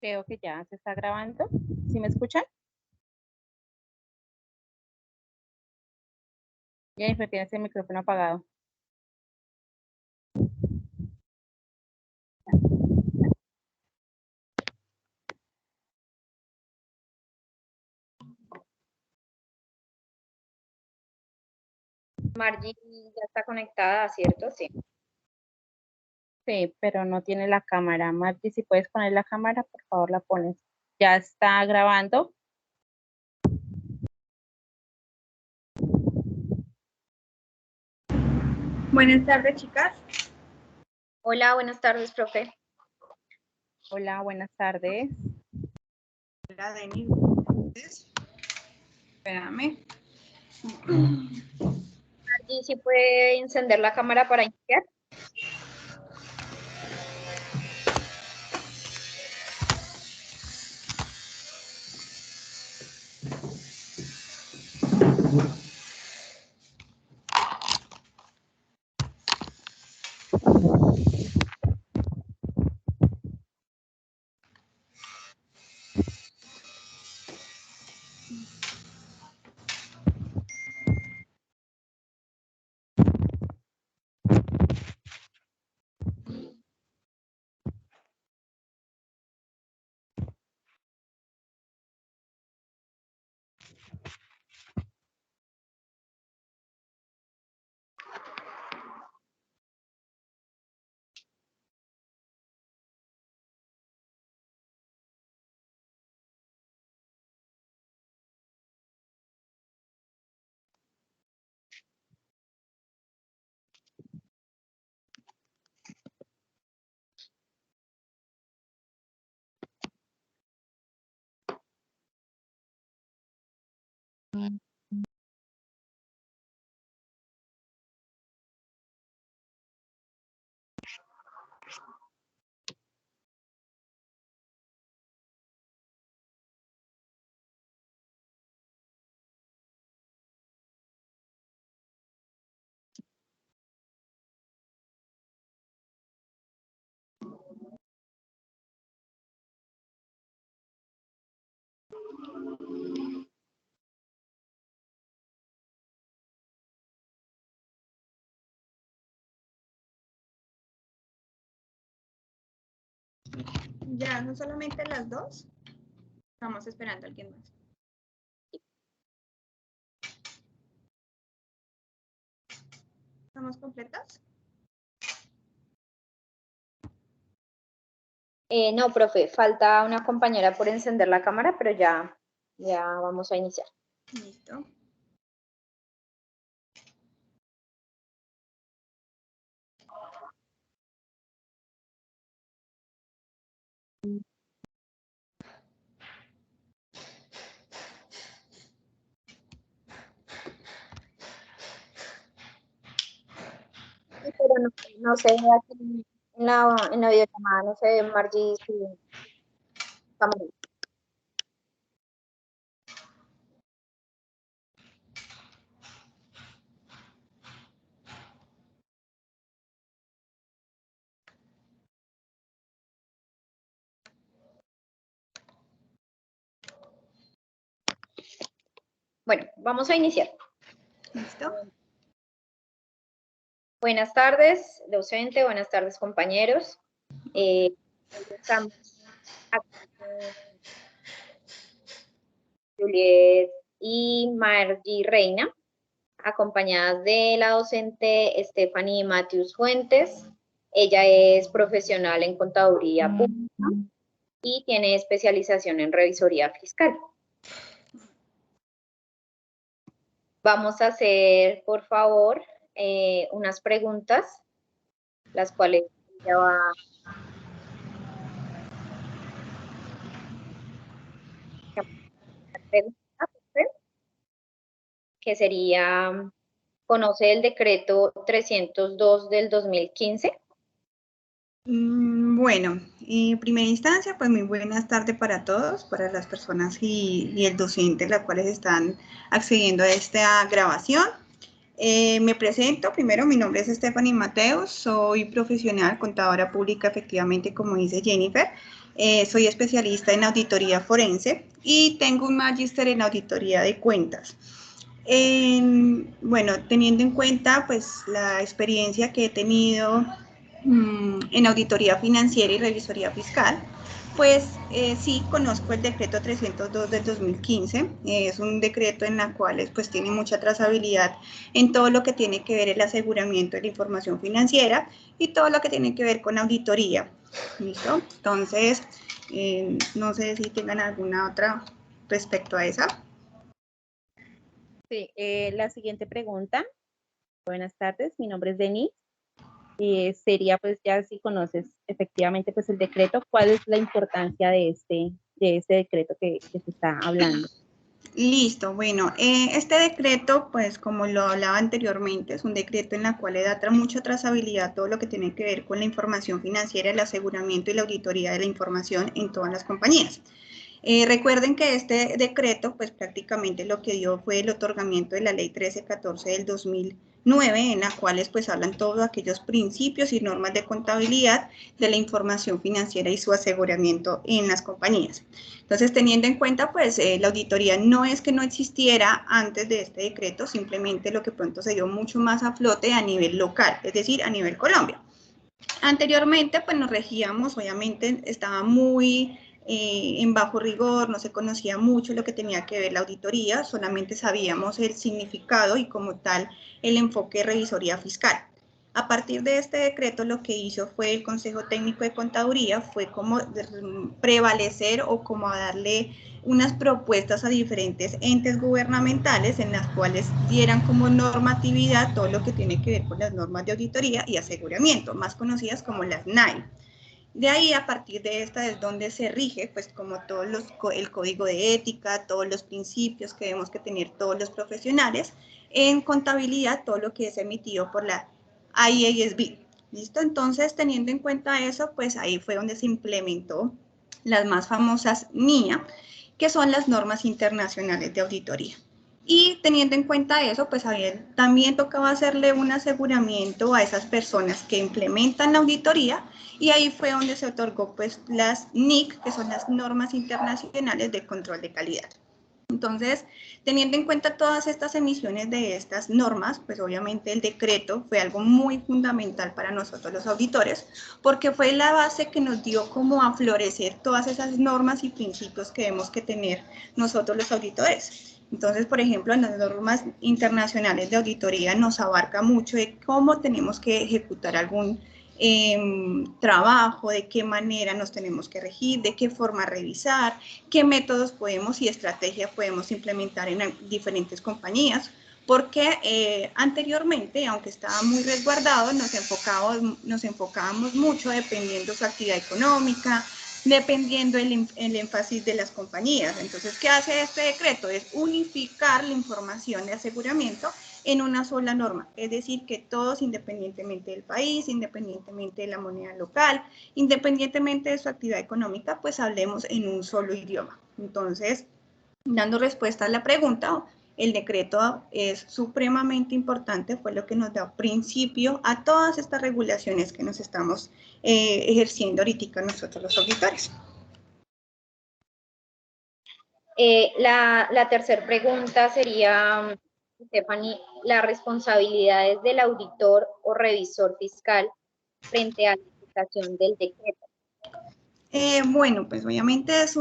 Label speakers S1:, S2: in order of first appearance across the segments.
S1: Creo que ya se está grabando. ¿Sí me escuchan? Jennifer, tienes el micrófono apagado.
S2: Margie ya está conectada, ¿cierto? Sí.
S1: Sí, pero no tiene la cámara. Marty, si puedes poner la cámara, por favor la pones. Ya está grabando.
S3: Buenas tardes, chicas.
S2: Hola, buenas tardes, profe.
S1: Hola, buenas tardes.
S3: Hola, Denis. Espérame.
S2: Margie, ¿sí puede encender la cámara para iniciar?
S3: Ya, no solamente las dos. Estamos esperando a alguien más. ¿Estamos completas?
S2: No, profe, falta una compañera por encender la cámara, pero ya vamos a iniciar.
S3: Listo.
S2: Sí, pero no sé, aquí en la videollamada, no sé, Margie, si estamos bien. Bueno, vamos a iniciar.
S3: ¿Listo?
S2: Buenas tardes, docente, buenas tardes, compañeros. Estamos aquí con Juliet y Margie Reina, acompañadas de la docente Stephanie Matthews Fuentes. Ella es profesional en contaduría pública y tiene especialización en revisoría fiscal. Vamos a hacer, por favor, unas preguntas, las cuales ella va a preguntar, que sería, ¿conoce el decreto 302 del 2015?
S3: Bueno, en primera instancia, pues muy buenas tardes para todos, para las personas y el docente, las cuales están accediendo a esta grabación. Me presento, primero mi nombre es Stephanie Mateos, soy profesional contadora pública, efectivamente, como dice Jennifer. Soy especialista en auditoría forense y tengo un magíster en auditoría de cuentas. Bueno, teniendo en cuenta pues la experiencia que he tenido en auditoría financiera y revisoría fiscal, pues sí conozco el decreto 302 del 2015, es un decreto en el cual pues tiene mucha trazabilidad en todo lo que tiene que ver el aseguramiento de la información financiera y todo lo que tiene que ver con auditoría. ¿Listo? Entonces, no sé si tengan alguna otra respecto a esa.
S1: Sí, la siguiente pregunta. Buenas tardes, mi nombre es Denise. Sería pues ya si conoces efectivamente pues el decreto, ¿cuál es la importancia de este decreto que se está hablando?
S3: Listo, bueno, este decreto, pues como lo hablaba anteriormente, es un decreto en el cual le da mucha trazabilidad a todo lo que tiene que ver con la información financiera, el aseguramiento y la auditoría de la información en todas las compañías. Recuerden que este decreto, pues prácticamente lo que dio fue el otorgamiento de la ley 1314 del 2009, en la cuales pues hablan todos aquellos principios y normas de contabilidad de la información financiera y su aseguramiento en las compañías. Entonces, teniendo en cuenta, pues la auditoría no es que no existiera antes de este decreto, simplemente lo que pronto se dio mucho más a flote a nivel local, es decir, a nivel Colombia. Anteriormente, pues nos regíamos, obviamente estaba muy en bajo rigor, no se conocía mucho lo que tenía que ver la auditoría, solamente sabíamos el significado y como tal el enfoque de revisoría fiscal. A partir de este decreto lo que hizo fue el Consejo Técnico de Contaduría, fue como prevalecer o como darle unas propuestas a diferentes entes gubernamentales en las cuales dieran como normatividad todo lo que tiene que ver con las normas de auditoría y aseguramiento, más conocidas como las NAI. De ahí, a partir de esta, es donde se rige, pues como todos el código de ética, todos los principios que debemos que tener todos los profesionales en contabilidad, todo lo que es emitido por la IASB. ¿Listo? Entonces, teniendo en cuenta eso, pues ahí fue donde se implementó las más famosas NIA, que son las normas internacionales de auditoría. Y teniendo en cuenta eso, pues también tocaba hacerle un aseguramiento a esas personas que implementan la auditoría y ahí fue donde se otorgó pues las NIC, que son las normas internacionales de control de calidad. Entonces, teniendo en cuenta todas estas emisiones de estas normas, pues obviamente el decreto fue algo muy fundamental para nosotros los auditores, porque fue la base que nos dio como a florecer todas esas normas y principios que debemos que tener nosotros los auditores. Entonces, por ejemplo, en las normas internacionales de auditoría nos abarca mucho de cómo tenemos que ejecutar algún trabajo, de qué manera nos tenemos que regir, de qué forma revisar, qué métodos podemos y estrategias podemos implementar en diferentes compañías, porque anteriormente, aunque estaba muy resguardado, nos enfocábamos mucho dependiendo su actividad económica, dependiendo el énfasis de las compañías. Entonces, ¿qué hace este decreto? Es unificar la información de aseguramiento en una sola norma, es decir, que todos, independientemente del país, independientemente de la moneda local, independientemente de su actividad económica, pues hablemos en un solo idioma. Entonces, dando respuesta a la pregunta, el decreto es supremamente importante, fue lo que nos da principio a todas estas regulaciones que nos estamos ejerciendo ahorita nosotros los auditores.
S2: La tercera pregunta sería, Stephanie, las responsabilidades del auditor o revisor fiscal frente a la aplicación del decreto.
S3: Bueno, pues obviamente es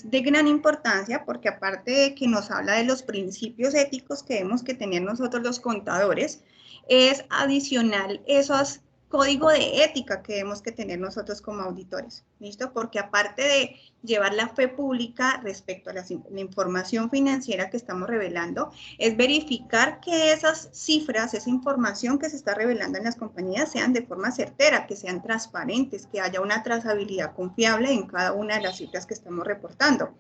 S3: de gran importancia porque aparte de que nos habla de los principios éticos que debemos que tener nosotros los contadores, es adicional esos códigos de ética que debemos que tener nosotros como auditores, ¿listo? Porque aparte de llevar la fe pública respecto a la información financiera que estamos revelando, es verificar que esas cifras, esa información que se está revelando en las compañías sean de forma certera, que sean transparentes, que haya una trazabilidad confiable en cada una de las cifras que estamos reportando.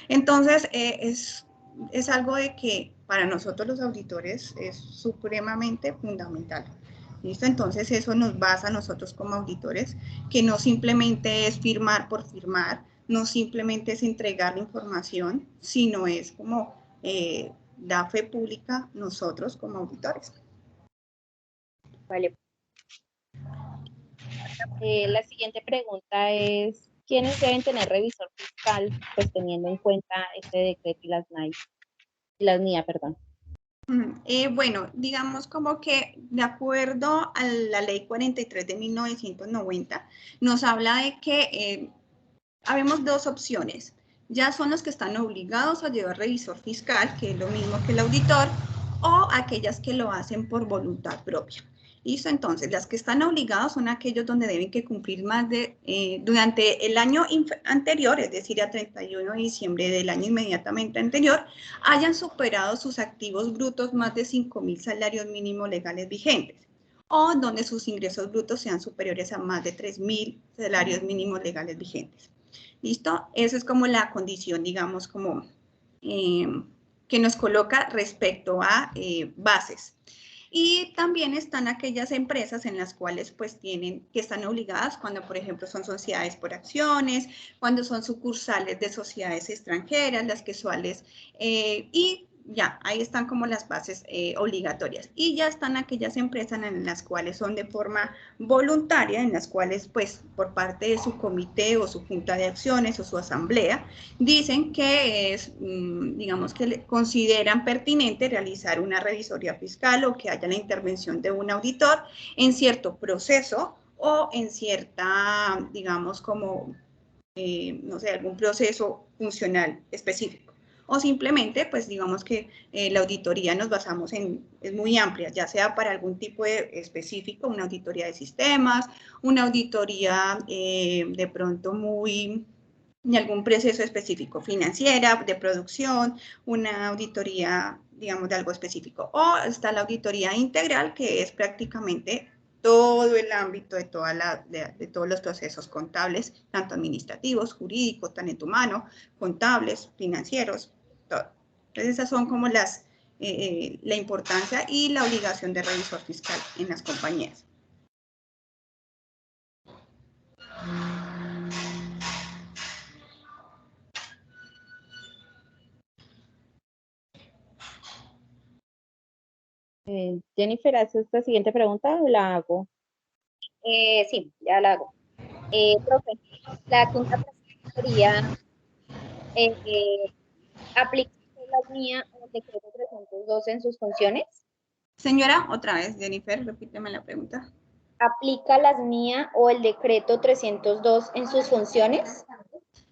S3: Entonces, es algo de que para nosotros los auditores es supremamente fundamental. ¿Listo? Entonces eso nos basa a nosotros como auditores, que no simplemente es firmar por firmar, no simplemente es entregar la información, sino es como da fe pública nosotros como auditores.
S2: Vale.
S1: La siguiente pregunta es, ¿Quiénes deben tener revisor fiscal, pues teniendo en cuenta este decreto y las NIA, perdón?
S3: Bueno, digamos como que de acuerdo a la ley 43 de 1990, nos habla de que habemos dos opciones. Ya son los que están obligados a llevar revisor fiscal, que es lo mismo que el auditor, o aquellas que lo hacen por voluntad propia. ¿Listo? Entonces, las que están obligados son aquellos donde deben que cumplir más de, durante el año anterior, es decir, a 31 de diciembre del año inmediatamente anterior, hayan superado sus activos brutos más de 5.000 salarios mínimos legales vigentes, o donde sus ingresos brutos sean superiores a más de 3.000 salarios mínimos legales vigentes. ¿Listo? Esa es como la condición, digamos, como que nos coloca respecto a bases. Y también están aquellas empresas en las cuales pues que están obligadas cuando, por ejemplo, son sociedades por acciones, cuando son sucursales de sociedades extranjeras, las que suales, y ya, ahí están como las bases obligatorias. Y ya están aquellas empresas en las cuales son de forma voluntaria, en las cuales pues por parte de su comité o su junta de acciones o su asamblea, dicen que es, digamos que consideran pertinente realizar una revisoría fiscal o que haya la intervención de un auditor en cierto proceso o en cierta, digamos, como, no sé, algún proceso funcional específico. O simplemente, pues digamos que la auditoría nos basamos es muy amplia, ya sea para algún tipo de específico, una auditoría de sistemas, una auditoría de pronto de algún proceso específico, financiera, de producción, una auditoría, digamos, de algo específico. O está la auditoría integral, que es prácticamente todo el ámbito de todos los procesos contables, tanto administrativos, jurídicos, talento humano, contables, financieros, todo. Entonces esas son como la importancia y la obligación de revisor fiscal en las compañías.
S1: Jennifer, ¿haces esta siguiente pregunta o la hago?
S2: Sí, ya la hago. Profe, la quinta pregunta sería, ¿aplica la NIA o el decreto 302 en sus funciones?
S3: Señora, otra vez, Jennifer, repíteme la pregunta.
S2: ¿Aplica las NIA o el decreto 302 en sus funciones?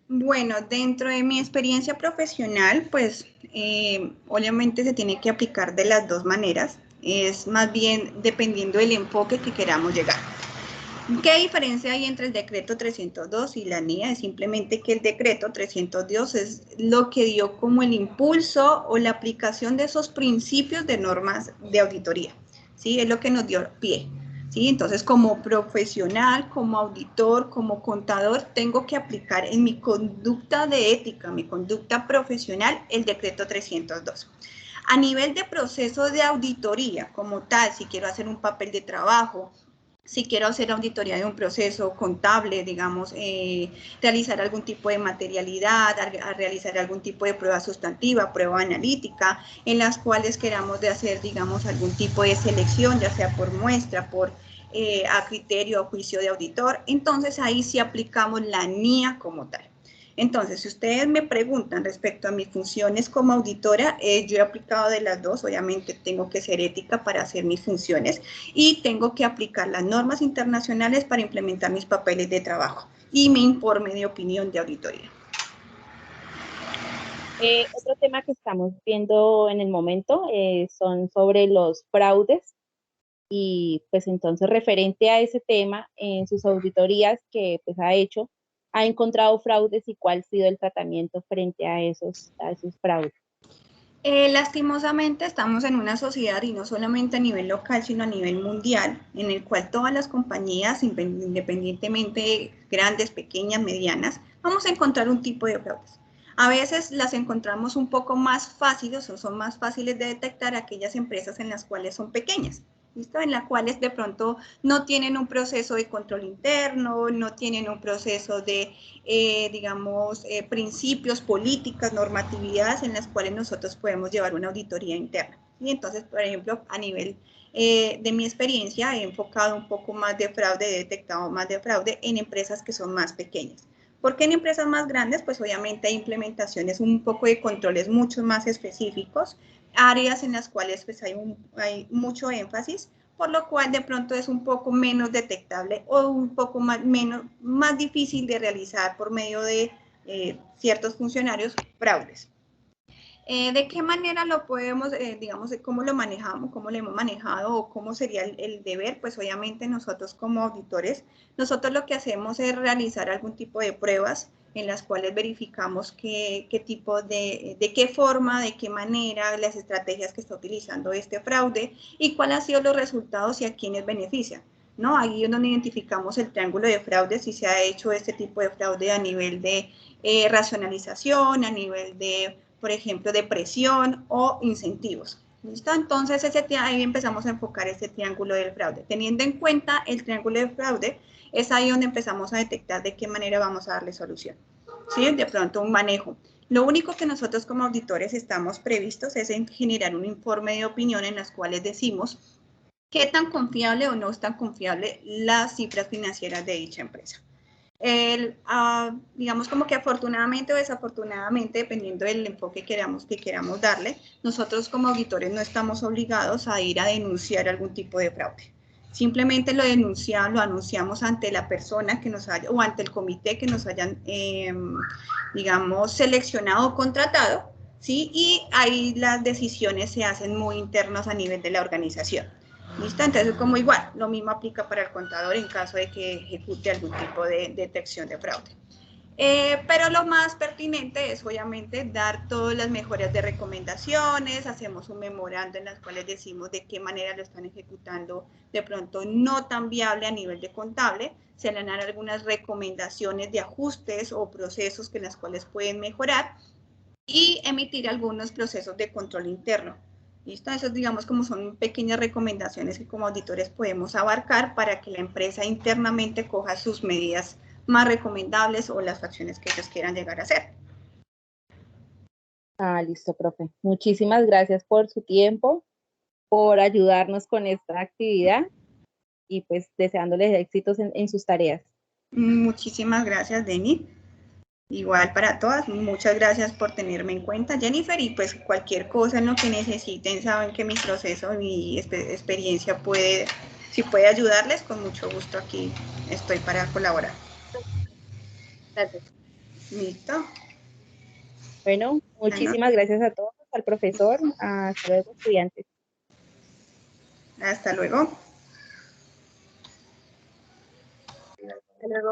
S3: Bueno, dentro de mi experiencia profesional, pues obviamente se tiene que aplicar de las dos maneras. Es más bien dependiendo del enfoque que queramos llegar. ¿Qué diferencia hay entre el decreto 302 y la NIA? Es simplemente que el decreto 302 es lo que dio como el impulso o la aplicación de esos principios de normas de auditoría, ¿sí? Es lo que nos dio pie, ¿sí? Entonces, como profesional, como auditor, como contador, tengo que aplicar en mi conducta de ética, mi conducta profesional, el decreto 302. A nivel de proceso de auditoría, como tal, si quiero hacer un papel de trabajo, si quiero hacer auditoría de un proceso contable, digamos, realizar algún tipo de materialidad, a realizar algún tipo de prueba sustantiva, prueba analítica, en las cuales queramos de hacer, digamos, algún tipo de selección, ya sea por muestra, a criterio o juicio de auditor, entonces ahí sí aplicamos la NIA como tal. Entonces, si ustedes me preguntan respecto a mis funciones como auditora, yo he aplicado de las dos, obviamente tengo que ser ética para hacer mis funciones y tengo que aplicar las normas internacionales para implementar mis papeles de trabajo y mi informe de opinión de auditoría.
S1: Otro tema que estamos viendo en el momento son sobre los fraudes y pues entonces referente a ese tema en sus auditorías que pues ha hecho, ha encontrado fraudes y cuál ha sido el tratamiento frente a esos fraudes.
S3: Lastimosamente estamos en una sociedad y no solamente a nivel local sino a nivel mundial en el cual todas las compañías independientemente grandes, pequeñas, medianas, vamos a encontrar un tipo de fraudes. A veces las encontramos un poco más fáciles o son más fáciles de detectar aquellas empresas en las cuales son pequeñas, ¿listo? En las cuales de pronto no tienen un proceso de control interno, no tienen un proceso de, digamos, principios, políticas, normatividades en las cuales nosotros podemos llevar una auditoría interna. Y entonces, por ejemplo, a nivel de mi experiencia, he enfocado un poco más de fraude, he detectado más de fraude en empresas que son más pequeñas. Porque en empresas más grandes, pues obviamente hay implementaciones, un poco de controles mucho más específicos, áreas en las cuales pues hay mucho énfasis, por lo cual de pronto es un poco menos detectable o un poco más difícil de realizar por medio de ciertos funcionarios fraudes. ¿De qué manera lo podemos, digamos, cómo lo manejamos, cómo lo hemos manejado o cómo sería el deber? Pues obviamente nosotros como auditores, nosotros lo que hacemos es realizar algún tipo de pruebas en las cuales verificamos qué tipo de qué forma, de qué manera, las estrategias que está utilizando este fraude y cuáles han sido los resultados y a quiénes benefician, ¿no? Ahí es donde identificamos el triángulo de fraude, si se ha hecho este tipo de fraude a nivel de racionalización, a nivel de, por ejemplo, de presión o incentivos. ¿Listo? Entonces, ahí empezamos a enfocar este triángulo del fraude. Teniendo en cuenta el triángulo de fraude, es ahí donde empezamos a detectar de qué manera vamos a darle solución. ¿Sí? De pronto, un manejo. Lo único que nosotros como auditores estamos previstos es en generar un informe de opinión en los cuales decimos qué tan confiable o no es tan confiable las cifras financieras de dicha empresa. Digamos como que afortunadamente o desafortunadamente, dependiendo del enfoque que queramos darle, nosotros como auditores no estamos obligados a ir a denunciar algún tipo de fraude. Simplemente lo anunciamos ante la persona que nos haya, o ante el comité que nos hayan, digamos, seleccionado o contratado, ¿sí? Y ahí las decisiones se hacen muy internas a nivel de la organización. ¿Listo? Entonces, como igual, lo mismo aplica para el contador en caso de que ejecute algún tipo de detección de fraude. Pero lo más pertinente es obviamente dar todas las mejoras de recomendaciones, hacemos un memorando en las cuales decimos de qué manera lo están ejecutando, de pronto no tan viable a nivel de contable, se le dan algunas recomendaciones de ajustes o procesos que en las cuales pueden mejorar y emitir algunos procesos de control interno. ¿Listo? Esas, digamos, como son pequeñas recomendaciones que como auditores podemos abarcar para que la empresa internamente coja sus medidas más recomendables o las acciones que ellos quieran llegar a hacer.
S1: Listo, profe. Muchísimas gracias por su tiempo, por ayudarnos con esta actividad y pues deseándoles éxitos en sus tareas.
S3: Muchísimas gracias, Denny. Igual para todas, muchas gracias por tenerme en cuenta, Jennifer, y pues cualquier cosa en lo que necesiten, saben que mi proceso, mi experiencia si puede ayudarles, con mucho gusto aquí estoy para colaborar.
S2: Gracias.
S3: Listo.
S1: Bueno, muchísimas gracias a todos, al profesor, hasta luego, estudiantes.
S3: Hasta luego.
S2: Hasta luego.